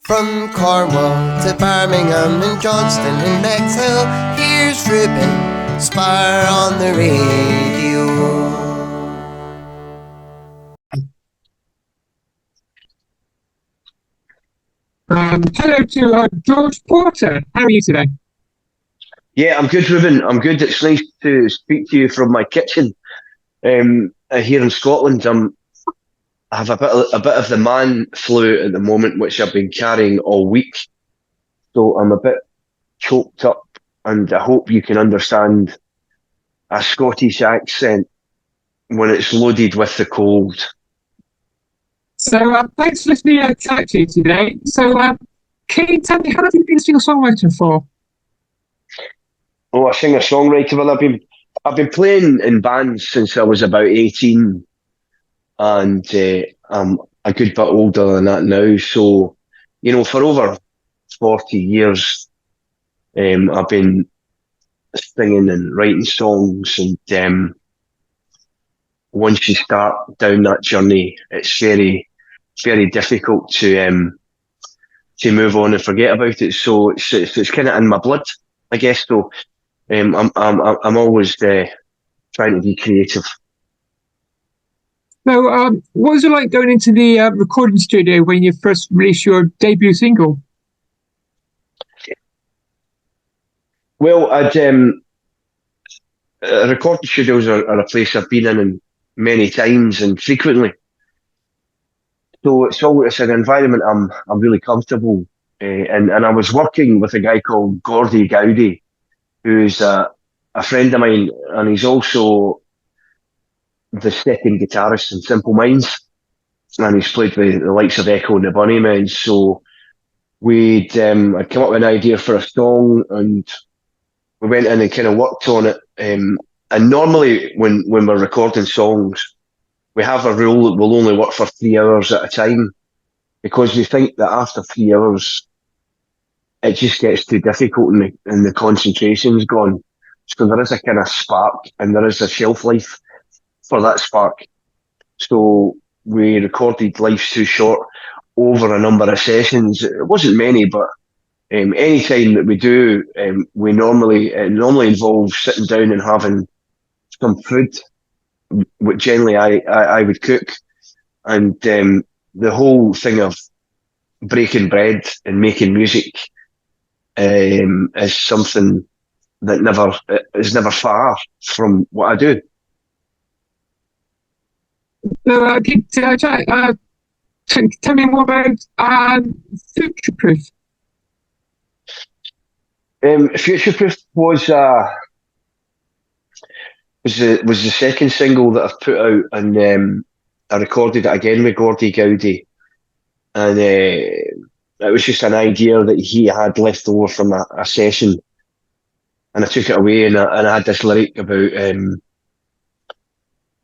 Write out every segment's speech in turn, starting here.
From Cornwall to Birmingham and Johnston and Bexhill, here's Ruben Spar on the radio. Hello to George Porter. How are you today? Yeah, I'm good, Ruben. I'm good. It's nice to speak to you from my kitchen here in Scotland. I have a bit of the man flu at the moment, which I've been carrying all week. So I'm a bit choked up, and I hope you can understand a Scottish accent when it's loaded with the cold. So thanks for listening to you today. So can you tell me, how long have you been a singer-songwriter for? Oh, a singer-songwriter. Well, I've been playing in bands since I was about 18, and I'm a good bit older than that now. So, for over 40 years, I've been singing and writing songs, and once you start down that journey, it's very, very difficult to move on and forget about it. So it's kind of in my blood, I guess. So I'm always trying to be creative. So what was it like going into the recording studio when you first released your debut single? Well, recording studios are a place I've been in many times and frequently. So it's an environment I'm really comfortable. And I was working with a guy called Gordy Gowdy, who's a friend of mine, and he's also the second guitarist in Simple Minds, and he's played with the likes of Echo and the Bunnymen. So I'd come up with an idea for a song, and we went in and kind of worked on it. And normally, when we're recording songs, we have a rule that we'll only work for 3 hours at a time, because we think that after 3 hours, it just gets too difficult and the concentration's gone. So there is a kind of spark, and there is a shelf life for that spark. So we recorded Life's Too Short over a number of sessions. It wasn't many, but any time that we do, it normally involves sitting down and having some food, which generally I would cook. And the whole thing of breaking bread and making music is something that is never far from what I do. So tell me more about Future Proof. Future Proof was the second single that I've put out, and I recorded it again with Gordy Gowdy, and it was just an idea that he had left over from a session, and I took it away, and I had this lyric about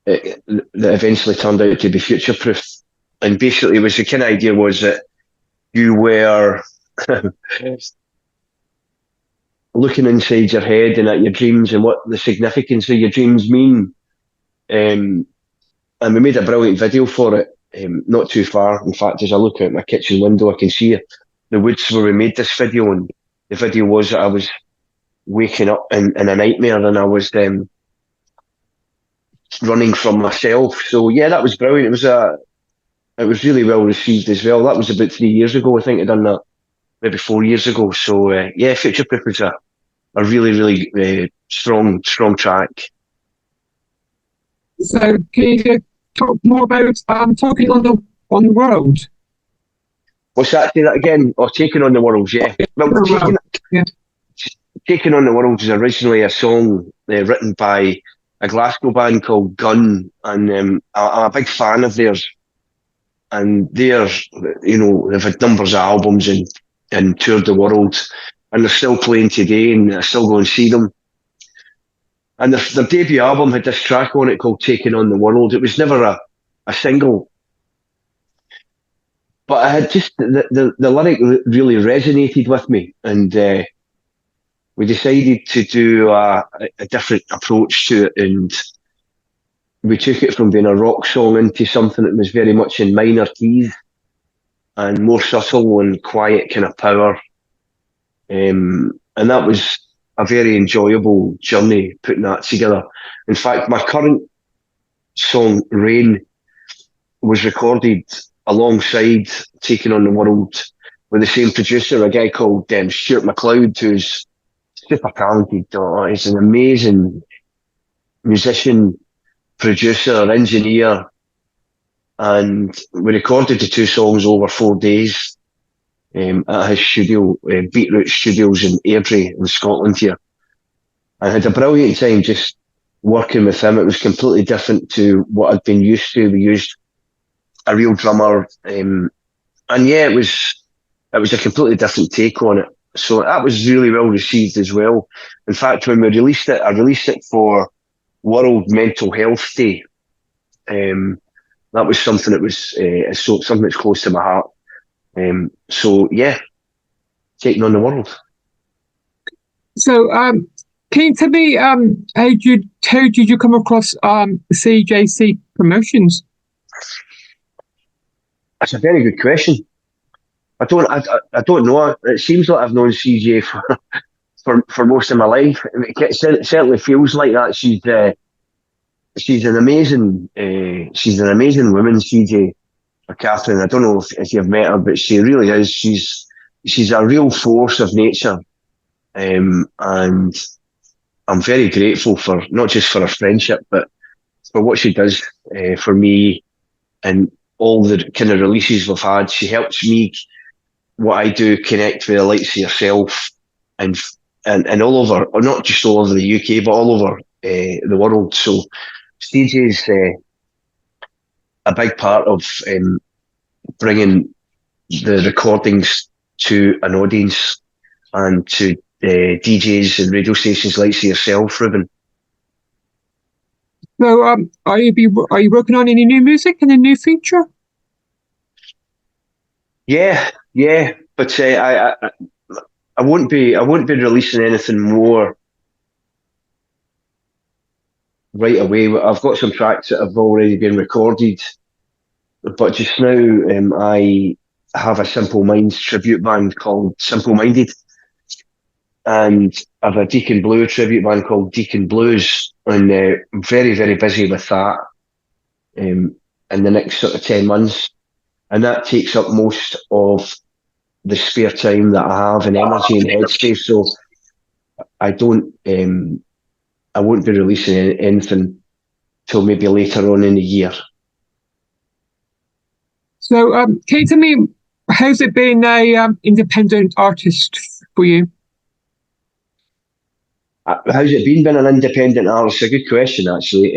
that eventually turned out to be Future Proof, and basically the kind of idea was that you were looking inside your head and at your dreams and what the significance of your dreams mean. And we made a brilliant video for it, not too far. In fact, as I look out my kitchen window, I can see the woods where we made this video. And the video was that I was waking up in a nightmare, and I was running from myself. So yeah, that was brilliant. It was really well received as well. That was about 3 years ago. I think I'd done that maybe 4 years ago. So yeah, Future Proof was a really, really strong track. So can you talk more about talking on the world? What's that? Say that again. Oh, Taking on the World, yeah. Well, Taking on the World is originally a song written by a Glasgow band called Gun, and I'm a big fan of theirs. And they've had numbers of albums and toured the world, and they're still playing today, and I still go and see them. And their debut album had this track on it called Taking on the World. It was never a single, but I had just the lyric really resonated with me, and we decided to do a different approach to it, and we took it from being a rock song into something that was very much in minor keys. and more subtle and quiet kind of power. And that was a very enjoyable journey putting that together. In fact, my current song, Rain, was recorded alongside Taking on the World with the same producer, a guy called Stuart McLeod, who's super talented. He's an amazing musician, producer, engineer, and we recorded the two songs over 4 days at his studio, Beetroot Studios in Airdrie in Scotland here. I had a brilliant time just working with him. It was completely different to what I'd been used to. We used a real drummer, and yeah, it was a completely different take on it. So that was really well received as well. In fact, when we released it, I released it for World Mental Health Day. That was something that was something that's close to my heart. So yeah, taking on the world. So, can you tell me how did you come across CJC Promotions? That's a very good question. I don't know. It seems like I've known CJ for most of my life. It certainly feels like that. She's an amazing woman, CJ, or Catherine. I don't know if you've met her, but she really is. She's a real force of nature, and I'm very grateful for not just for her friendship, but for what she does for me and all the kind of releases we've had. She helps me, what I do, connect with the likes of yourself and all over, or not just all over the UK, but all over the world. So CJ's a big part of bringing the recordings to an audience and to DJs and radio stations like yourself, Ruben. So, are you working on any new music and a new feature? Yeah, but I won't be releasing anything more right away. I've got some tracks that have already been recorded, but just now I have a Simple Minds tribute band called Simple Minded, and I have a Deacon Blue tribute band called Deacon Blues, and I'm very, very busy with that in the next sort of 10 months. And that takes up most of the spare time that I have and energy and headspace. So I won't be releasing anything till maybe later on in the year. So, can you tell me how's it been a independent artist for you? How's it been being an independent artist? A good question, actually.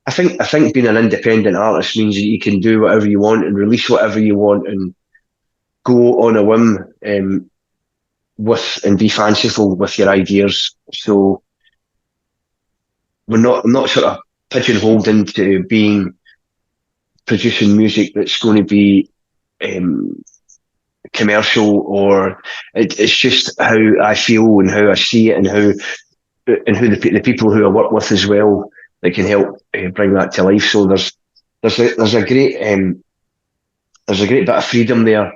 I think being an independent artist means that you can do whatever you want and release whatever you want and go on a whim and be fanciful with your ideas. So I'm not sort of pigeonholed into producing music that's going to be commercial, or it's just how I feel and how I see it and who the people who I work with as well that can help bring that to life. So there's a great bit of freedom there